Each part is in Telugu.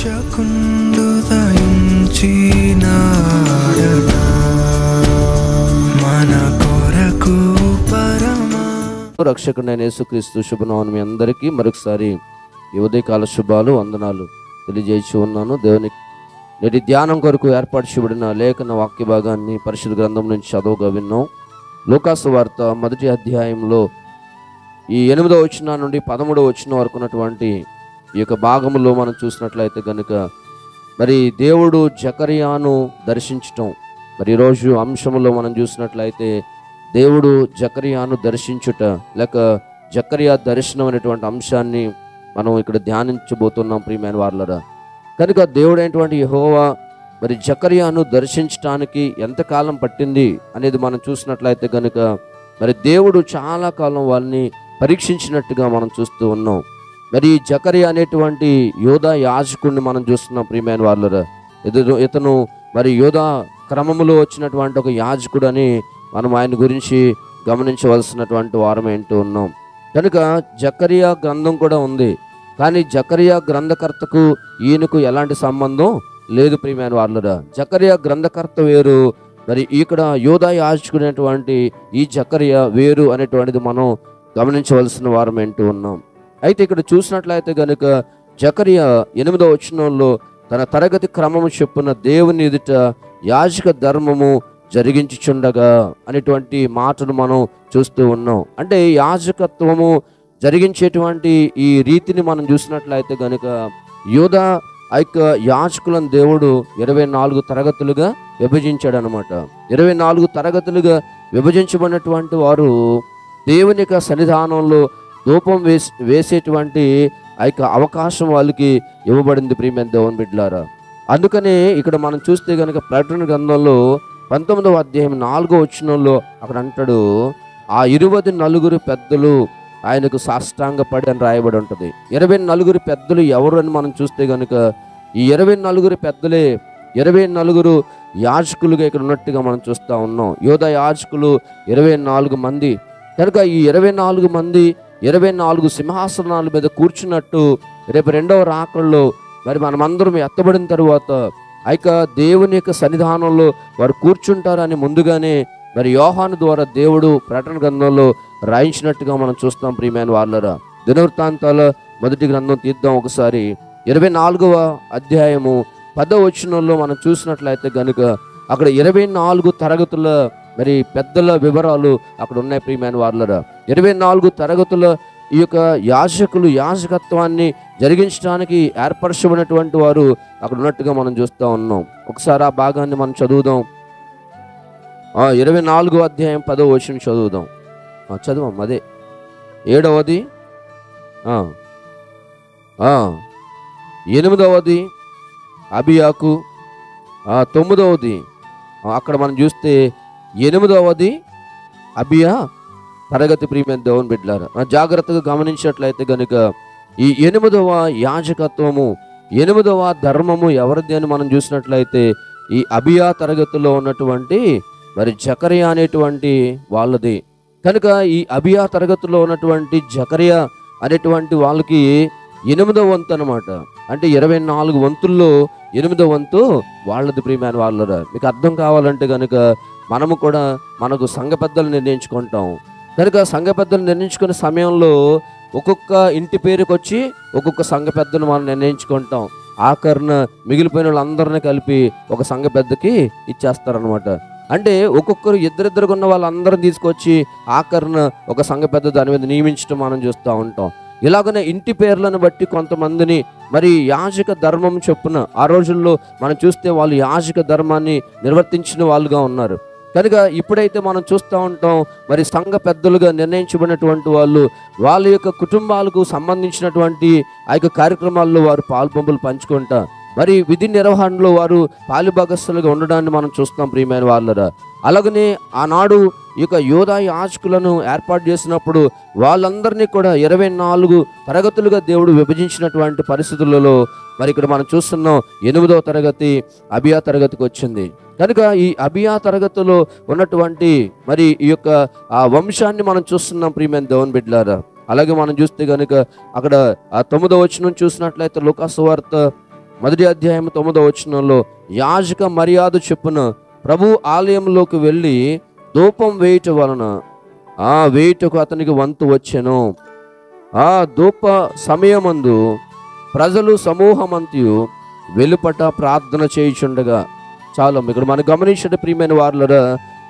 రక్షకుండు దయించినాడట మన కొరకు పరమా. రక్షకుడైన యేసుక్రీస్తు శుభనామమున మీ అందరికీ మరొకసారి ఈ ఉదయకాల శుభాలు వందనాలు తెలియజేసి ఉన్నాను. దేవునికి నేటి ధ్యానం కొరకు ఏర్పాటు చేయబడిన లేఖన వాక్య భాగాన్ని పరిశుద్ధ గ్రంథం నుంచి చదువుగా విన్నాం. లూకాసు వార్త 1వ అధ్యాయంలో ఈ 8వ వచనం నుండి 13వ వచనం వరకు ఉన్నటువంటి ఈ యొక్క భాగంలో మనం చూసినట్లయితే కనుక మరి దేవుడు జకర్యాను దర్శించటం, మరి ఈరోజు అంశంలో మనం చూసినట్లయితే దేవుడు జకర్యాను దర్శించుట లేక జకర్యా దర్శనం అనేటువంటి అంశాన్ని మనం ఇక్కడ ధ్యానించబోతున్నాం ప్రియమైన వారలారా. కనుక దేవుడైనటువంటి యెహోవా మరి జకర్యాను దర్శించడానికి ఎంతకాలం పట్టింది అనేది మనం చూసినట్లయితే కనుక మరి దేవుడు చాలా కాలం వాళ్ళని పరీక్షించినట్టుగా మనం చూస్తూ ఉన్నాం. మరి జకర్యా అనేటువంటి యోధా యాజకుడిని మనం చూస్తున్నాం ప్రియమైన వారలారా. ఇతను మరి యోధా క్రమములో వచ్చినటువంటి ఒక యాజకుడు అని మనం ఆయన గురించి గమనించవలసినటువంటి వారం ఏంటూ ఉన్నాం. కనుక జకర్యా గ్రంథం కూడా ఉంది, కానీ జకర్యా గ్రంథకర్తకు ఈయనకు ఎలాంటి సంబంధం లేదు ప్రియమైన వారలారా. జకర్యా గ్రంథకర్త వేరు, మరి ఇక్కడ యోధా యాజకుడైనటువంటి ఈ జకర్యా వేరు అనేటువంటిది మనం గమనించవలసిన వారం ఏంటూ ఉన్నాం. అయితే ఇక్కడ చూసినట్లయితే కనుక జకర్యా 8వ వచనంలో తన తరగతి క్రమము చొప్పున దేవుని ఎదుట యాజక ధర్మము జరిగించుచుండగా అనేటువంటి మాటను మనం చూస్తూ ఉన్నాం. అంటే యాజకత్వము జరిగించేటువంటి ఈ రీతిని మనం చూసినట్లయితే కనుక యోధా ఆ యొక్క యాజకులను దేవుడు 24 తరగతులుగా విభజించాడు అనమాట. 24 తరగతులుగా విభజించబడినటువంటి వారు దేవుని యొక్క సన్నిధానంలో ధూపం వేసేటువంటి ఆ యొక్క అవకాశం వాళ్ళకి ఇవ్వబడింది ప్రియమైన దేవుని బిడ్డలారా. అందుకనే ఇక్కడ మనం చూస్తే కనుక ప్రకటన గ్రంథంలో 19వ అధ్యాయం 4వ వచనంలో అక్కడ అంటాడు, ఆ 24 పెద్దలు ఆయనకు సాష్టాంగపడి అని రాయబడి ఉంటుంది. 24 పెద్దలు ఎవరు అని మనం చూస్తే కనుక ఈ 24 పెద్దలే 24 యాజకులుగా ఇక్కడ ఉన్నట్టుగా మనం చూస్తూ ఉన్నాం. యోధా యాజకులు 24 మంది. కనుక ఈ 24 మంది 24 సింహాసనాల మీద కూర్చున్నట్టు రేపు 2వ రాకడలో మరి మనమందరం ఎత్తబడిన తరువాత ఆ యొక్క దేవుని యొక్క సన్నిధానంలో వారు కూర్చుంటారని ముందుగానే మరి యోహాను ద్వారా దేవుడు ప్రకటన గ్రంథంలో రాయించినట్టుగా మనం చూస్తాం ప్రియమైన వారలారా. దినవృత్తాంతాల 1వ గ్రంథం తీద్దాం ఒకసారి. 24వ అధ్యాయము 10వ వచనంలో మనం చూసినట్లయితే కనుక అక్కడ 24 తరగతుల మరి పెద్దల వివరాలు అక్కడ ఉన్నాయి ప్రియమైన వారలారా. 24 తరగతుల ఈ యొక్క యాజకులు యాజకత్వాన్ని జరిగించడానికి ఏర్పరచబడినటువంటి వారు అక్కడ ఉన్నట్టుగా మనం చూస్తూ ఉన్నాం. ఒకసారి ఆ భాగాన్ని మనం చదువుదాం. 24వ అధ్యాయం 10వ వచనం చదువుదాం. చదువు అదే 7వది 8వది అబియాకు 9వది అక్కడ మనం చూస్తే 8వది అబియా తరగతి ప్రియమైన దేవుని బిడ్డలారా. జాగ్రత్తగా గమనించినట్లయితే కనుక ఈ 8వ యాజకత్వము 8వ ధర్మము ఎవరిది అని మనం చూసినట్లయితే ఈ అబియా తరగతిలో ఉన్నటువంటి మరి జకర్యా అనేటువంటి వాళ్ళది. కనుక ఈ అబియా తరగతిలో ఉన్నటువంటి జకర్యా అనేటువంటి వాళ్ళకి 8వ వంతు అనమాట. అంటే 24 వంతుల్లో 8వ వంతు వాళ్ళది ప్రియమైన వాళ్ళరా. మీకు అర్థం కావాలంటే కనుక మనము కూడా మనకు సంఘ పెద్దలు నిర్ణయించుకుంటాం. కనుక సంఘ పెద్దలు నిర్ణయించుకునే సమయంలో ఒక్కొక్క ఇంటి పేరుకి వచ్చి ఒక్కొక్క సంఘ పెద్దను మనం నిర్ణయించుకుంటాం. ఆఖరణ మిగిలిపోయిన వాళ్ళందరినీ కలిపి ఒక సంఘ పెద్దకి ఇచ్చేస్తారనమాట. అంటే ఒక్కొక్కరు ఇద్దరిద్దరు ఉన్న వాళ్ళందరిని తీసుకొచ్చి ఆఖరణ ఒక సంఘ పెద్ద దాని మీద నియమించడం మనం చూస్తూ ఉంటాం. ఇలాగనే ఇంటి పేర్లను బట్టి కొంతమందిని మరి యాజక ధర్మం చొప్పున ఆ రోజుల్లో మనం చూస్తే వాళ్ళు యాజక ధర్మాన్ని నిర్వర్తించిన వాళ్ళుగా ఉన్నారు. కనుక ఇప్పుడైతే మనం చూస్తూ ఉంటాం మరి సంఘ పెద్దలుగా నిర్ణయించబడినటువంటి వాళ్ళు వాళ్ళ యొక్క కుటుంబాలకు సంబంధించినటువంటి ఆ యొక్క కార్యక్రమాల్లో వారు పాల్పంపులు పంచుకుంటా మరి విధి నిర్వహణలో వారు పాలుభాగస్తులుగా ఉండడాన్ని మనం చూస్తాం ప్రియమైన వాళ్ళరా. అలాగనే ఆనాడు ఈ యొక్క యోధా యాజకులను ఏర్పాటు చేసినప్పుడు వాళ్ళందరినీ కూడా 24 తరగతులుగా దేవుడు విభజించినటువంటి పరిస్థితులలో మరి ఇక్కడ మనం చూస్తున్నాం 8వ తరగతి అబియా తరగతికి వచ్చింది. కనుక ఈ అబియా తరగతిలో ఉన్నటువంటి మరి ఈ యొక్క ఆ వంశాన్ని మనం చూస్తున్నాం ప్రియమైన దేవుని బిడ్డలారా. అలాగే మనం చూస్తే కనుక అక్కడ ఆ 9వ వచనం చూసినట్లయితే లూకా సువార్త మొదటి అధ్యాయం 9వ వచనంలో యాజక మర్యాద చొప్పున ప్రభు ఆలయంలోకి వెళ్ళి ధూపం వేయుట వలన ఆ వేయుటకు అతనికి వంతు వచ్చెను. ఆ ధూప సమయమందు ప్రజలు సమూహమంతయు వెలుపట ప్రార్థన చేయుచుండగా. చాలా ఇక్కడ మనం గమనించండి ప్రియమైన వారులరా,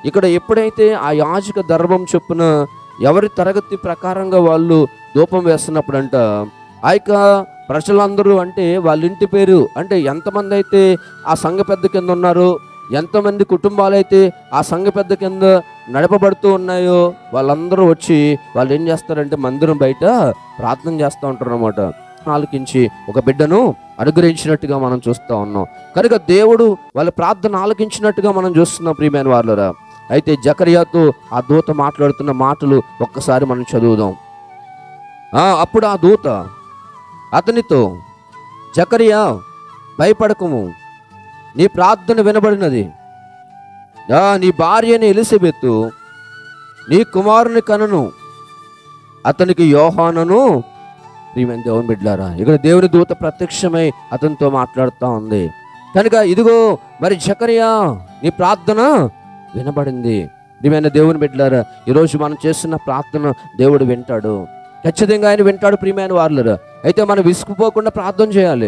ఇక్కడ ఎప్పుడైతే ఆ యాజక ధర్మం చొప్పున ఎవరి తరగతి ప్రకారంగా వాళ్ళు ధూపం వేస్తున్నప్పుడంట, ఆ యొక్క ప్రజలందరూ అంటే వాళ్ళ ఇంటి పేరు అంటే ఎంతమంది అయితే ఆ సంఘ పెద్ద కింద ఉన్నారో, ఎంతమంది కుటుంబాలు అయితే ఆ సంఘ పెద్ద కింద నడపబడుతూ ఉన్నాయో వాళ్ళందరూ వచ్చి వాళ్ళు ఏం చేస్తారంటే మందిరం బయట ప్రార్థన చేస్తూ ఉంటారు అన్నమాట. ఆలకించి ఒక బిడ్డను అనుగ్రహించినట్టుగా మనం చూస్తూ ఉన్నాం. కనుక దేవుడు వాళ్ళ ప్రార్థన ఆలకించినట్టుగా మనం చూస్తున్నాం ప్రియమైన వారులరా. అయితే జకర్యాతో ఆ దూత మాట్లాడుతున్న మాటలు ఒక్కసారి మనం చదువుదాం. అప్పుడు ఆ దూత అతనితో, జకర్యా భయపడకము, నీ ప్రార్థన వినబడినది. నీ భార్యని ఎలిజబెతు నీ కుమారుని కనును, అతనికి యోహానును. ప్రియమైన దేవుని బిడ్డలారా, ఇక్కడ దేవుని దూత ప్రత్యక్షమై అతనితో మాట్లాడుతూ ఉంది. కనుక ఇదిగో మరి జకర్యా నీ ప్రార్థన వినబడింది. ప్రియమైన దేవుని బిడ్డలారా, ఈరోజు మనం చేస్తున్న ప్రార్థన దేవుడు వింటాడు, ఖచ్చితంగా ఆయన వింటాడు ప్రియమైన వారులరా. అయితే మనం విసుకుపోకుండా ప్రార్థన చేయాలి.